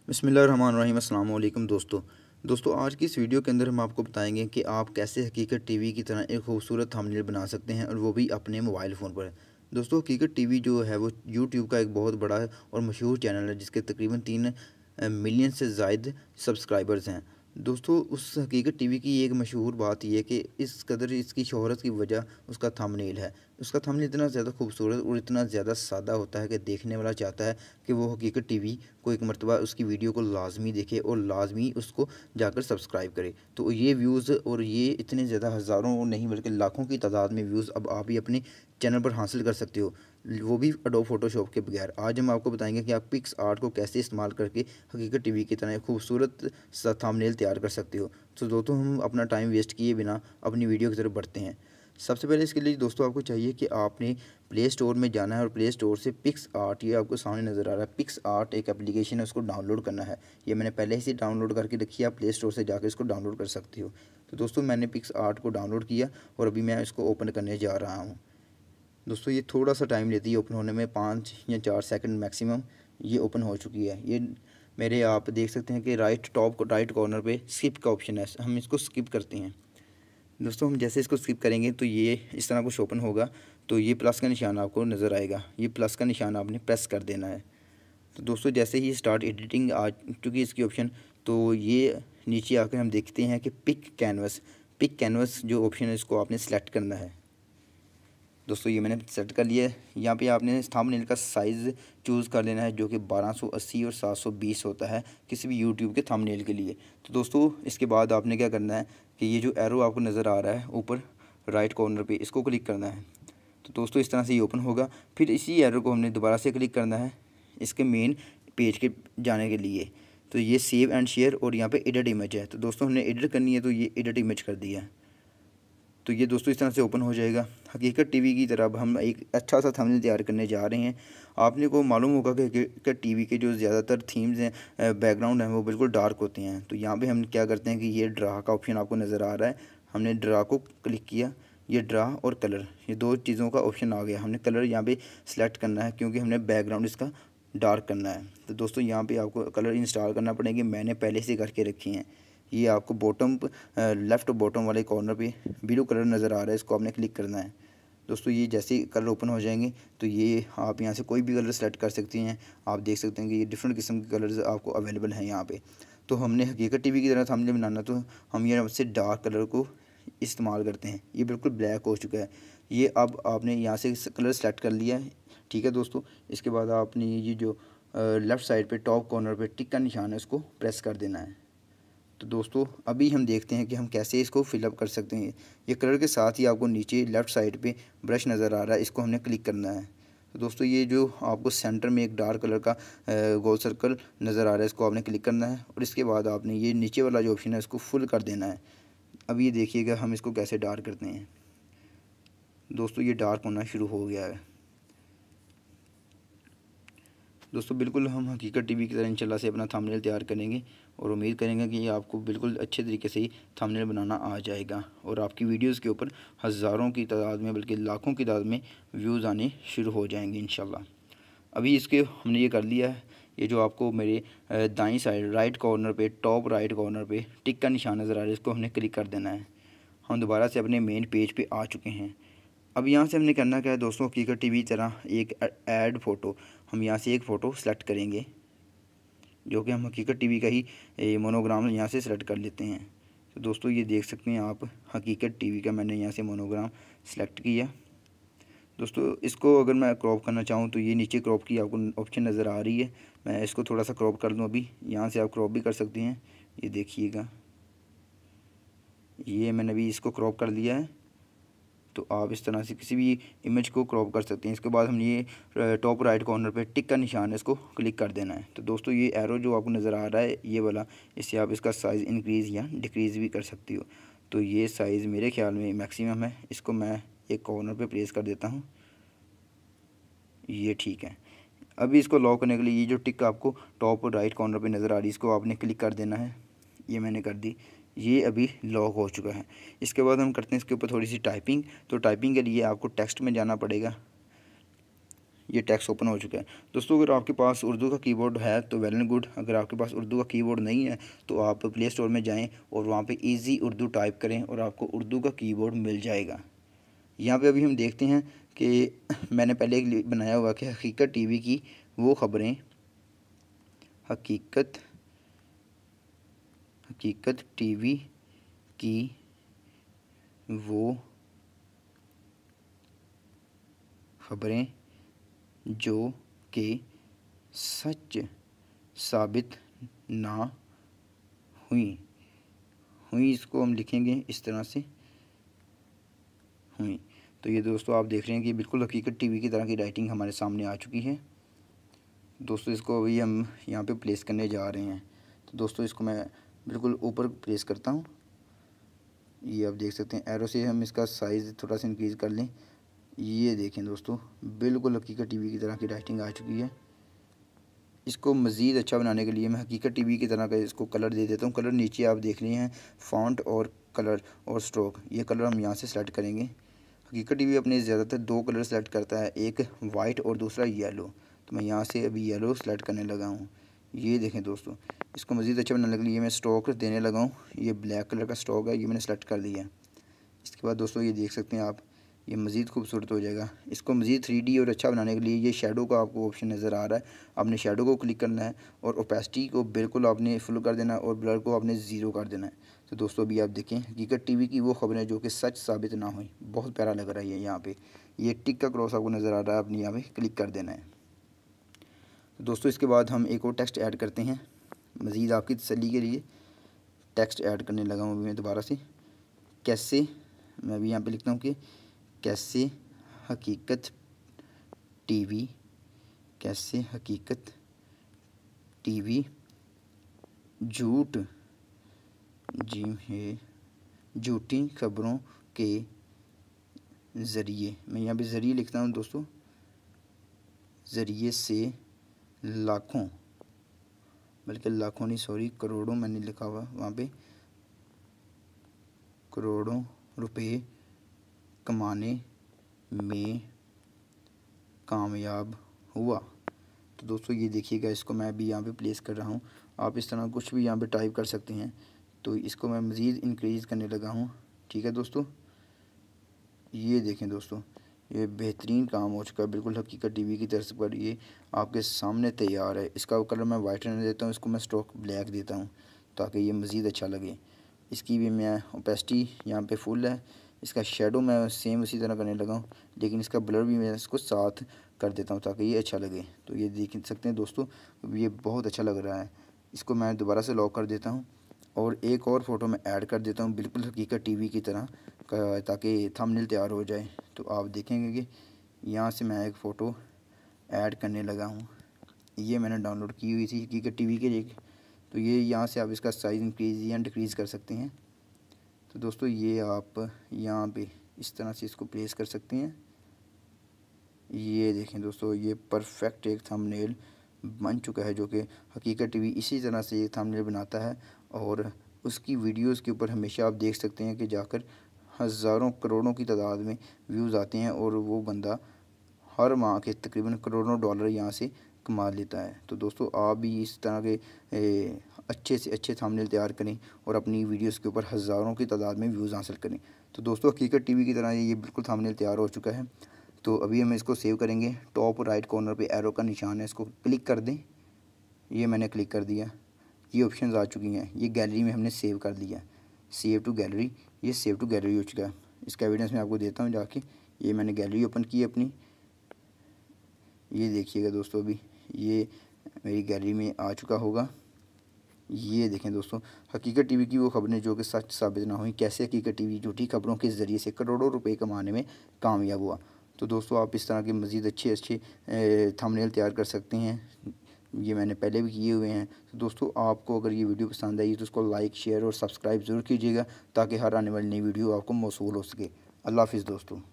बिस्मिल्लाहिर्रहमानिर्रहीम। अस्सलाम वालेकुम दोस्तों आज की इस वीडियो के अंदर हम आपको बताएंगे कि आप कैसे हकीकत टीवी की तरह एक खूबसूरत थंबनेल बना सकते हैं और वो भी अपने मोबाइल फ़ोन पर। दोस्तों हकीकत टीवी जो है वो यूट्यूब का एक बहुत बड़ा और मशहूर चैनल है जिसके तकरीबन 3 मिलियन से ज़ायद सब्सक्राइबर्स हैं। दोस्तों उस हकीकत टीवी की एक मशहूर बात यह है कि इस कदर इसकी शोहरत की वजह उसका थंबनेल है। उसका थंबनेल इतना ज़्यादा खूबसूरत और इतना ज़्यादा सादा होता है कि देखने वाला चाहता है कि वो हकीकत टीवी को एक मरतबा उसकी वीडियो को लाजमी देखे और लाजमी उसको जाकर सब्सक्राइब करे। तो ये व्यूज़ और ये इतने ज़्यादा हज़ारों नहीं बल्कि लाखों की तादाद में व्यूज़ अब आप ही अपने चैनल पर हासिल कर सकते हो, वो भी अडोब फोटोशॉप के बगैर। आज हम आपको बताएंगे कि आप पिक्स आर्ट को कैसे इस्तेमाल करके हकीकत टीवी की तरह एक खूबसूरत सा थंबनेल तैयार कर सकते हो। तो दोस्तों हम अपना टाइम वेस्ट किए बिना अपनी वीडियो की तरफ बढ़ते हैं। सबसे पहले इसके लिए दोस्तों आपको चाहिए कि आपने प्ले स्टोर में जाना है और प्ले स्टोर से पिक्स आर्ट, ये आपको सामने नज़र आ रहा है, पिक्स आर्ट एक एप्लीकेशन है, उसको डाउनलोड करना है। ये मैंने पहले ही से डाउनलोड करके रखी है, आप प्ले स्टोर से जाकर इसको डाउनलोड कर सकते हो। तो दोस्तों मैंने पिक्स आर्ट को डाउनलोड किया और अभी मैं इसको ओपन करने जा रहा हूँ। दोस्तों ये थोड़ा सा टाइम लेती है ओपन होने में, 5 या 4 सेकंड मैक्सिमम। ये ओपन हो चुकी है। ये मेरे आप देख सकते हैं कि राइट कॉर्नर पे स्किप का ऑप्शन है, हम इसको स्किप करते हैं। दोस्तों हम जैसे इसको स्किप करेंगे तो ये इस तरह कुछ ओपन होगा। तो ये प्लस का निशान आपको नज़र आएगा, ये प्लस का निशान आपने प्रेस कर देना है। तो दोस्तों जैसे ही स्टार्ट एडिटिंग आ चुकी है इसकी ऑप्शन, तो ये नीचे आकर हम देखते हैं कि पिक कैनवस जो ऑप्शन है इसको आपने सेलेक्ट करना है। दोस्तों ये मैंने सेलेक्ट कर लिया है। यहाँ पे आपने थंबनेल का साइज़ चूज़ कर लेना है जो कि 1280 और 720 होता है किसी भी यूट्यूब के थंबनेल के लिए। तो दोस्तों इसके बाद आपने क्या करना है कि ये जो एरो आपको नज़र आ रहा है ऊपर राइट कॉर्नर पे, इसको क्लिक करना है। तो दोस्तों इस तरह से ये ओपन होगा। फिर इसी एरो को हमने दोबारा से क्लिक करना है इसके मेन पेज के जाने के लिए। तो ये सेव एंड शेयर और यहाँ पे एडिट इमेज है, तो दोस्तों हमने एडिट करनी है, तो ये एडिट इमेज कर दिया है। तो ये दोस्तों इस तरह से ओपन हो जाएगा। हकीकत टीवी की तरह अब हम एक अच्छा सा थंबनेल तैयार करने जा रहे हैं। आपने को मालूम होगा कि हकीकत टीवी के जो ज़्यादातर थीम्स हैं, बैकग्राउंड हैं, वो बिल्कुल डार्क होते हैं। तो यहाँ पे हम क्या करते हैं कि ये ड्रा का ऑप्शन आपको नज़र आ रहा है, हमने ड्रा को क्लिक किया। ये ड्रा और कलर, ये दो चीज़ों का ऑप्शन आ गया। हमने कलर यहाँ पे सेलेक्ट करना है क्योंकि हमने बैकग्राउंड इसका डार्क करना है। तो दोस्तों यहाँ पे आपको कलर इंस्टॉल करना पड़ेंगे, मैंने पहले से करके रखे हैं। ये आपको लेफ़्ट बॉटम वाले कॉर्नर पे ब्लू कलर नज़र आ रहा है, इसको आपने क्लिक करना है। दोस्तों ये जैसे ही कलर ओपन हो जाएंगे तो ये आप यहाँ से कोई भी कलर सेलेक्ट कर सकती हैं। आप देख सकते हैं कि ये डिफरेंट किस्म के कलर्स आपको अवेलेबल हैं यहाँ पे। तो हमने हकीकत टीवी की तरह थंबनेल बनाना, तो हम ये से डार्क कलर को इस्तेमाल करते हैं। ये बिल्कुल ब्लैक हो चुका है। ये अब आपने यहाँ से कलर सेलेक्ट कर लिया है, ठीक है दोस्तों। इसके बाद आपने ये जो लेफ़्ट साइड पे टॉप कॉर्नर पे टिक का निशान है, उसको प्रेस कर देना है। तो दोस्तों अभी हम देखते हैं कि हम कैसे इसको फिलअप कर सकते हैं। ये कलर के साथ ही आपको नीचे लेफ़्ट साइड पे ब्रश नज़र आ रहा है, इसको हमने क्लिक करना है। तो दोस्तों ये जो आपको सेंटर में एक डार्क कलर का गोल सर्कल नज़र आ रहा है, इसको आपने क्लिक करना है और इसके बाद आपने ये नीचे वाला जो ऑप्शन है इसको फुल कर देना है। अब ये देखिएगा हम इसको कैसे डार्क करते हैं। दोस्तों ये डार्क होना शुरू हो गया है। दोस्तों बिल्कुल हम हकीकत टीवी की तरह इंशाल्लाह से अपना थंबनेल तैयार करेंगे और उम्मीद करेंगे कि आपको बिल्कुल अच्छे तरीके से ही थंबनेल बनाना आ जाएगा और आपकी वीडियोस के ऊपर हज़ारों की तादाद में बल्कि लाखों की तादाद में व्यूज़ आने शुरू हो जाएंगे इंशाल्लाह। अभी इसके हमने ये कर लिया है। ये जो आपको मेरे दाईं साइड राइट कॉर्नर पे, टॉप राइट कॉर्नर पे टिक का निशान नज़र आ रहा है, इसको हमने क्लिक कर देना है। हम दोबारा से अपने मेन पेज पे आ चुके हैं। अब यहाँ से हमने करना क्या है दोस्तों, हकीकत टीवी की तरह एक ऐड फ़ोटो, हम यहाँ से एक फ़ोटो सेलेक्ट करेंगे जो कि हम हकीकत टीवी का ही मोनोग्राम यहाँ से सेलेक्ट कर लेते हैं। तो दोस्तों ये देख सकते हैं आप, हकीकत टीवी का मैंने यहाँ से मोनोग्राम सेलेक्ट किया। दोस्तों इसको अगर मैं क्रॉप करना चाहूँ तो ये नीचे क्रॉप की आपको ऑप्शन नज़र आ रही है, मैं इसको थोड़ा सा क्रॉप कर दूँ। अभी यहाँ से आप क्रॉप भी कर सकते हैं, ये देखिएगा, ये मैंने अभी इसको क्रॉप कर लिया है। तो आप इस तरह से किसी भी इमेज को क्रॉप कर सकते हैं। इसके बाद हम ये टॉप राइट कॉर्नर पे टिक का निशान है, इसको क्लिक कर देना है। तो दोस्तों ये एरो जो आपको नज़र आ रहा है ये वाला, इससे आप इसका साइज़ इंक्रीज़ या डिक्रीज़ भी कर सकती हो। तो ये साइज़ मेरे ख्याल में मैक्सिमम है, इसको मैं एक कॉर्नर पे प्लेस कर देता हूँ, ये ठीक है। अभी इसको लॉक करने के लिए ये जो टिक आपको टॉप राइट कॉर्नर पे नज़र आ रही है, इसको आपने क्लिक कर देना है, ये मैंने कर दी। ये अभी लॉक हो चुका है। इसके बाद हम करते हैं इसके ऊपर थोड़ी सी टाइपिंग। तो टाइपिंग के लिए आपको टेक्स्ट में जाना पड़ेगा। ये टेक्स्ट ओपन हो चुका है। दोस्तों अगर आपके पास उर्दू का कीबोर्ड है तो वेल एंड गुड, अगर आपके पास उर्दू का कीबोर्ड नहीं है तो आप प्ले स्टोर में जाएं और वहाँ पे इजी उर्दू टाइप करें और आपको उर्दू का कीबोर्ड मिल जाएगा। यहाँ पे अभी हम देखते हैं कि मैंने पहले एक बनाया हुआ कि हकीकत टीवी की वो ख़बरें, हकीकत टीवी की वो ख़बरें जो कि सच साबित ना हुई। इसको हम लिखेंगे इस तरह से, हुई। तो ये दोस्तों आप देख रहे हैं कि बिल्कुल हकीकत टीवी की तरह की राइटिंग हमारे सामने आ चुकी है। दोस्तों इसको अभी हम यहाँ पे प्लेस करने जा रहे हैं। तो दोस्तों इसको मैं बिल्कुल ऊपर प्लेस करता हूँ। ये आप देख सकते हैं एरो से हम इसका साइज़ थोड़ा सा इंक्रीज़ कर लें। ये देखें दोस्तों बिल्कुल हकीकत टीवी की तरह की राइटिंग आ चुकी है। इसको मज़ीद अच्छा बनाने के लिए मैं हकीकत टीवी की तरह का इसको कलर दे देता हूँ। कलर नीचे आप देख रहे हैं, फ़ॉन्ट और कलर और स्ट्रोक, ये कलर हम यहाँ से सेलेक्ट करेंगे। हकीकत टीवी अपने ज़्यादातर 2 कलर सेलेक्ट करता है, एक वाइट और दूसरा येलो। तो मैं यहाँ से अभी येलो सेलेक्ट करने लगा हूँ। ये देखें दोस्तों, इसको मज़ीद अच्छा बनाने के लिए मैं स्ट्रोक देने लगा हूँ। ये ब्लैक कलर का स्ट्रोक है, ये मैंने सेलेक्ट कर लिया। इसके बाद दोस्तों ये देख सकते हैं आप, ये मज़ीद खूबसूरत हो जाएगा। इसको मज़ीद 3D और अच्छा बनाने के लिए ये शैडो का आपको ऑप्शन नज़र आ रहा है, आपने शैडो को क्लिक करना है और ओपेसिटी को बिल्कुल आपने फुल कर देना है और ब्लर को आपने 0 कर देना है। तो दोस्तों अभी आप देखें हकीकत टीवी की वो ख़बरें जो कि सच साबित ना हुई, बहुत प्यारा लग रहा है। यहाँ पे ये टिक का क्रॉस आपको नज़र आ रहा है, आपने यहाँ पे क्लिक कर देना है। तो दोस्तों इसके बाद हम एक और टेक्स्ट ऐड करते हैं मज़ीद आपकी तसल्ली के लिए। टेक्स्ट ऐड करने लगा हूँ मैं दोबारा से, कैसे, मैं भी यहाँ पे लिखता हूँ कि कैसे हकीकत टीवी, कैसे हकीकत टीवी झूठ जी है झूठी खबरों के ज़रिए, मैं यहाँ पे ज़रिए लिखता हूँ दोस्तों, ज़रिए से लाखों, बल्कि लाखों नहीं सॉरी करोड़ों मैंने लिखा हुआ वहाँ पे, करोड़ों रुपए कमाने में कामयाब हुआ। तो दोस्तों ये देखिएगा, इसको मैं अभी यहाँ पे प्लेस कर रहा हूँ। आप इस तरह कुछ भी यहाँ पे टाइप कर सकते हैं। तो इसको मैं मज़ीद इंक्रीज़ करने लगा हूँ। ठीक है दोस्तों, ये देखें दोस्तों, ये बेहतरीन काम हो चुका है, बिल्कुल हकीकत टीवी की तरफ पर ये आपके सामने तैयार है। इसका कलर मैं वाइट रहने देता हूँ, इसको मैं स्ट्रोक ब्लैक देता हूँ ताकि ये मज़ीद अच्छा लगे। इसकी भी मैं ओपेसिटी यहाँ पे फुल है, इसका शेडो मैं सेम उसी तरह करने लगा हूँ, लेकिन इसका ब्लर भी मैं इसको साथ कर देता हूँ ताकि ये अच्छा लगे। तो ये देख सकते हैं दोस्तों, ये बहुत अच्छा लग रहा है। इसको मैं दोबारा से लॉक कर देता हूँ और एक और फ़ोटो मैं ऐड कर देता हूँ बिल्कुल हकीकत टीवी की तरह ताकि थंबनेल तैयार हो जाए। तो आप देखेंगे कि यहाँ से मैं एक फ़ोटो ऐड करने लगा हूँ। ये मैंने डाउनलोड की हुई थी हकीकत टीवी के लिए। तो ये यहाँ से आप इसका साइज़ इंक्रीज़ या डिक्रीज़ कर सकते हैं। तो दोस्तों ये आप यहाँ पे इस तरह से इसको प्लेस कर सकते हैं। ये देखें दोस्तों, ये परफेक्ट एक थंबनेल बन चुका है जो कि हकीकत टीवी इसी तरह से एक थंबनेल बनाता है। और उसकी वीडियोस के ऊपर हमेशा आप देख सकते हैं कि जाकर हज़ारों करोड़ों की तादाद में व्यूज़ आते हैं और वो बंदा हर माह के तकरीबन करोड़ों डॉलर यहाँ से कमा लेता है। तो दोस्तों आप भी इस तरह के अच्छे से अच्छे थंबनेल तैयार करें और अपनी वीडियोस के ऊपर हज़ारों की तादाद में व्यूज़ हासिल करें। तो दोस्तों हकीकत टीवी की तरह ये बिल्कुल थंबनेल तैयार हो चुका है। तो अभी हम इसको सेव करेंगे। टॉप राइट कॉर्नर पे एरो का निशान है, इसको क्लिक कर दें। ये मैंने क्लिक कर दिया, ये ऑप्शंस आ चुकी हैं। ये गैलरी में हमने सेव कर लिया, सेव टू गैलरी, ये सेव टू गैलरी हो चुका है। इसका एविडेंस मैं आपको देता हूँ जाके। ये मैंने गैलरी ओपन की अपनी, ये देखिएगा दोस्तों अभी ये मेरी गैलरी में आ चुका होगा। ये देखें दोस्तों, हकीकत टीवी की वो खबरें जो कि सच साबित ना हुई, कैसे हकीकत टीवी झूठी खबरों के ज़रिए से करोड़ों रुपए कमाने में कामयाब हुआ। तो दोस्तों आप इस तरह के मज़ीद अच्छे थंबनेल तैयार कर सकते हैं, ये मैंने पहले भी किए हुए हैं। तो दोस्तों आपको अगर ये वीडियो पसंद आई तो उसको लाइक शेयर और सब्सक्राइब ज़रूर कीजिएगा ताकि हर आने वाली नई वीडियो आपको मौसूल हो सके। अल्लाह हाफ़िज़ दोस्तों।